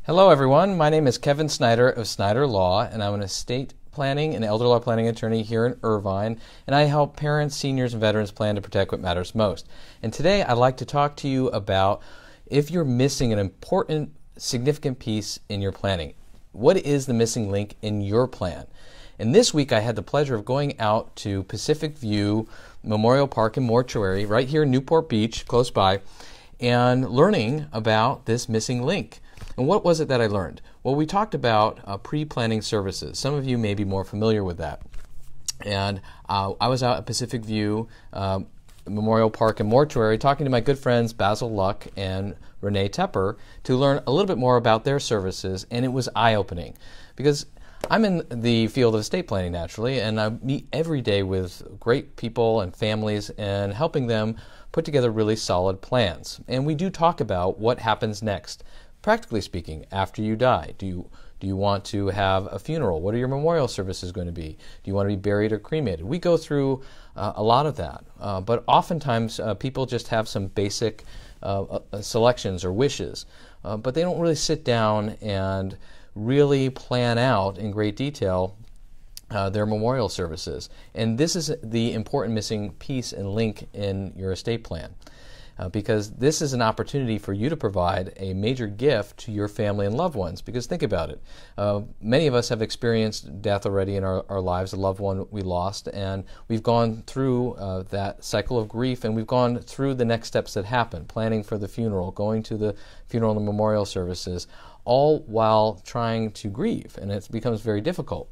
Hello everyone, my name is Kevin Snyder of Snyder Law, and I'm an estate planning and elder law planning attorney here in Irvine, and I help parents, seniors, and veterans plan to protect what matters most. And today I'd like to talk to you about if you're missing an important, significant piece in your planning. What is the missing link in your plan? And this week I had the pleasure of going out to Pacific View Memorial Park and Mortuary right here in Newport Beach, close by, and learning about this missing link. And what was it that I learned? Well, we talked about pre-planning services. Some of you may be more familiar with that. And I was out at Pacific View Memorial Park and Mortuary talking to my good friends Basil Luck and Renee Tepper to learn a little bit more about their services, and it was eye-opening because I'm in the field of estate planning naturally, and I meet every day with great people and families and helping them put together really solid plans. And we do talk about what happens next. Practically speaking, after you die, do you want to have a funeral? What are your memorial services going to be? Do you want to be buried or cremated? We go through a lot of that, but oftentimes people just have some basic selections or wishes, but they don't really sit down and really plan out in great detail their memorial services. And this is the important missing piece and link in your estate plan. Because this is an opportunity for you to provide a major gift to your family and loved ones. Because think about it. Many of us have experienced death already in our lives, a loved one we lost, and we've gone through that cycle of grief, and we've gone through the next steps that happen, planning for the funeral, going to the funeral and memorial services, all while trying to grieve, and it becomes very difficult.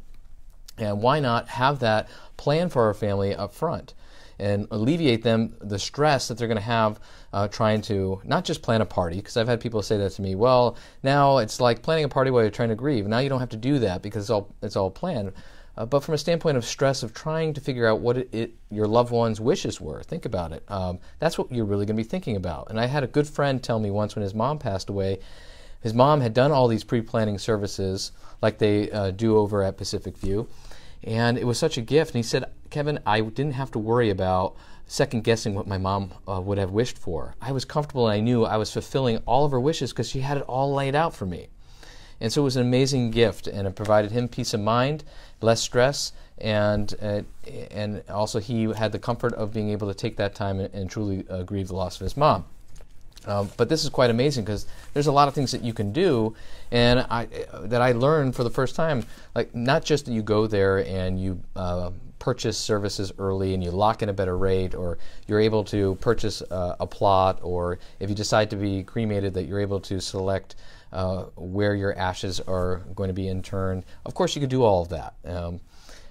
And why not have that plan for our family up front and alleviate them the stress that they're going to have trying to not just plan a party, because I've had people say that to me, well, now it's like planning a party while you're trying to grieve. Now you don't have to do that because it's all planned. But from a standpoint of stress of trying to figure out what your loved one's wishes were, think about it. That's what you're really going to be thinking about. And I had a good friend tell me once when his mom passed away, his mom had done all these pre-planning services like they do over at Pacific View. And it was such a gift. And he said, Kevin, I didn't have to worry about second guessing what my mom would have wished for. I was comfortable, and I knew I was fulfilling all of her wishes because she had it all laid out for me. And so it was an amazing gift, and it provided him peace of mind, less stress, and also he had the comfort of being able to take that time and truly grieve the loss of his mom. But this is quite amazing because there's a lot of things that you can do, and that I learned for the first time. Like, not just that you go there and you purchase services early and you lock in a better rate, or you're able to purchase a plot, or if you decide to be cremated, that you're able to select where your ashes are going to be interned. Of course, you could do all of that.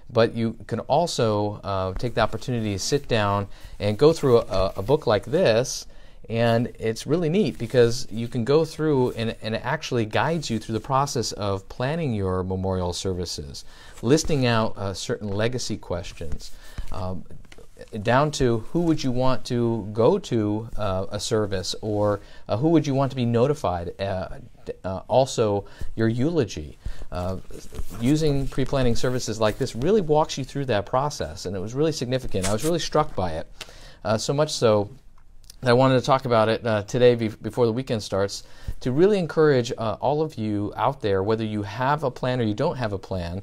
But you can also take the opportunity to sit down and go through a book like this. And it's really neat because you can go through and it actually guides you through the process of planning your memorial services, listing out certain legacy questions, down to who would you want to go to a service, or who would you want to be notified, also your eulogy. Using pre-planning services like this really walks you through that process, and it was really significant. I was really struck by it, so much so I wanted to talk about it today before the weekend starts, to really encourage all of you out there, whether you have a plan or you don't have a plan,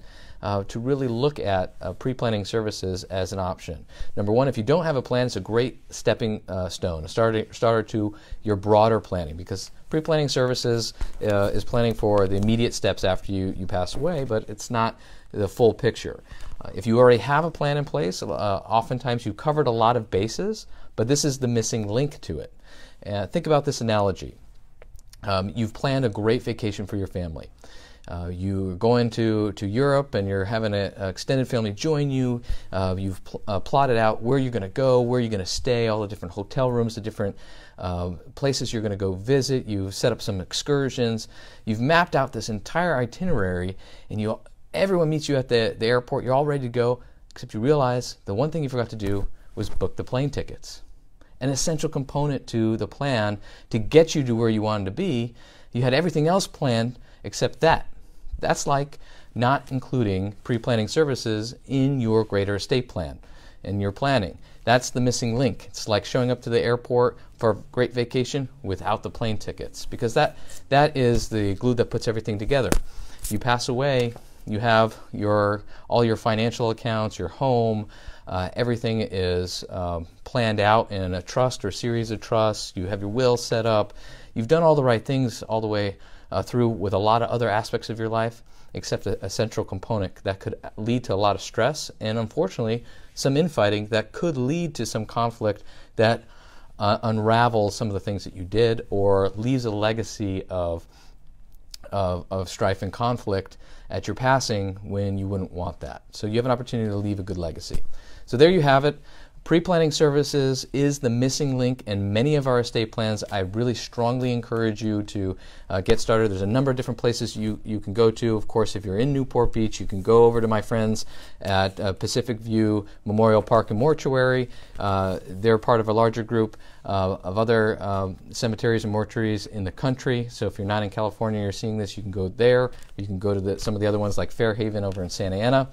to really look at pre-planning services as an option. Number one, if you don't have a plan, it's a great stepping stone, a starter to your broader planning, because pre-planning services is planning for the immediate steps after you pass away, but it's not the full picture. If you already have a plan in place, oftentimes you've covered a lot of bases, but this is the missing link to it. Think about this analogy. You've planned a great vacation for your family. You're going to Europe, and you're having an extended family join you. You've plotted out where you're going to go, where you're going to stay, all the different hotel rooms, the different places you're going to go visit. You've set up some excursions. You've mapped out this entire itinerary, and everyone meets you at the airport. You're all ready to go, except you realize the one thing you forgot to do was book the plane tickets. An essential component to the plan to get you to where you wanted to be. You had everything else planned except that. That's like not including pre-planning services in your greater estate plan. in your planning. That's the missing link. It's like showing up to the airport for a great vacation without the plane tickets, because that is the glue that puts everything together. You pass away, you have all your financial accounts, your home, everything is planned out in a trust or series of trusts. You have your will set up. You've done all the right things all the way through with a lot of other aspects of your life, except a central component that could lead to a lot of stress and, unfortunately, some infighting that could lead to some conflict that unravels some of the things that you did or leaves a legacy of strife and conflict at your passing when you wouldn't want that. So you have an opportunity to leave a good legacy. So there you have it. Pre-planning services is the missing link in many of our estate plans. I really strongly encourage you to get started. There's a number of different places you can go to. Of course, if you're in Newport Beach, you can go over to my friends at Pacific View Memorial Park and Mortuary. They're part of a larger group of other cemeteries and mortuaries in the country. So if you're not in California and you're seeing this, you can go there. You can go to some of the other ones like Fairhaven over in Santa Ana.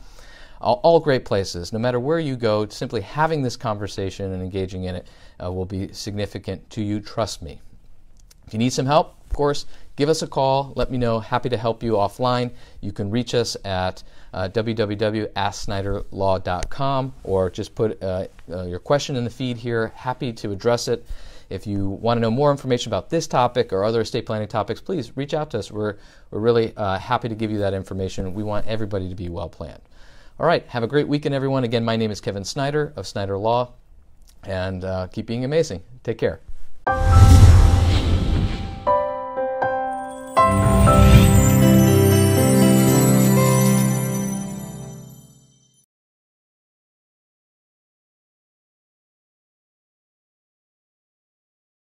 All great places. No matter where you go, simply having this conversation and engaging in it will be significant to you. Trust me. If you need some help, of course, give us a call. Let me know. Happy to help you offline. You can reach us at www.asksnyderlaw.com or just put your question in the feed here. Happy to address it. If you want to know more information about this topic or other estate planning topics, please reach out to us. We're really happy to give you that information. We want everybody to be well planned. All right, have a great weekend, everyone. Again, my name is Kevin Snyder of Snyder Law, and keep being amazing. Take care.